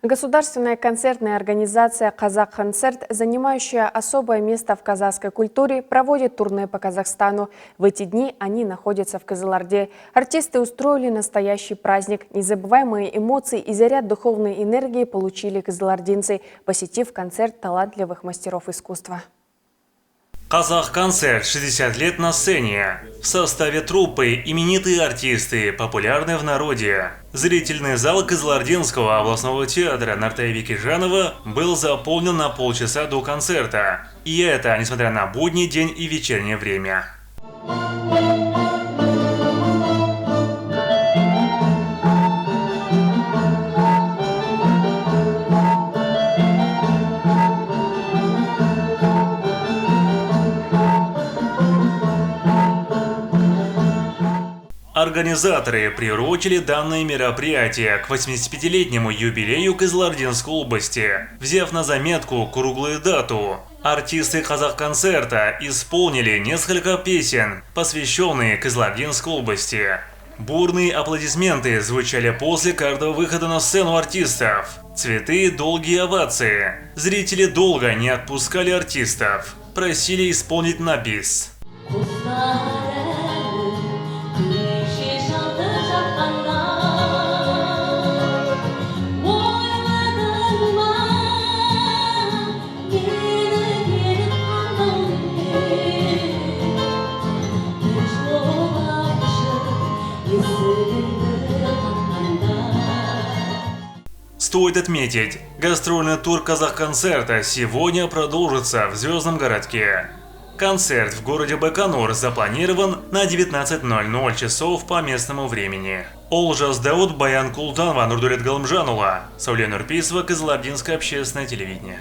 Государственная концертная организация «Казахконцерт», занимающая особое место в казахской культуре, проводит турне по Казахстану. В эти дни они находятся в Кызылорде. Артисты устроили настоящий праздник. Незабываемые эмоции и заряд духовной энергии получили кызылординцы, посетив концерт талантливых мастеров искусства. Казахконцерт 60 лет на сцене. В составе труппы именитые артисты, популярные в народе. Зрительный зал Кызылординского областного театра Нартая Викижанова был заполнен на полчаса до концерта. И это несмотря на будний день и вечернее время. Организаторы приурочили данное мероприятие к 85-летнему юбилею Кызылординской области, взяв на заметку круглую дату. Артисты Казахконцерта исполнили несколько песен, посвященные Кызылординской области. Бурные аплодисменты звучали после каждого выхода на сцену артистов. Цветы, долгие овации. Зрители долго не отпускали артистов, просили исполнить на бис. Стоит отметить, гастрольный тур Казахконцерта сегодня продолжится в Звездном городке. Концерт в городе Байконур запланирован на 19:00 часов по местному времени. Олжас Дауд, Баян Култанова, Нурдулет Галымжанула, Сауле Нурписова, Кызылординское общественное телевидение.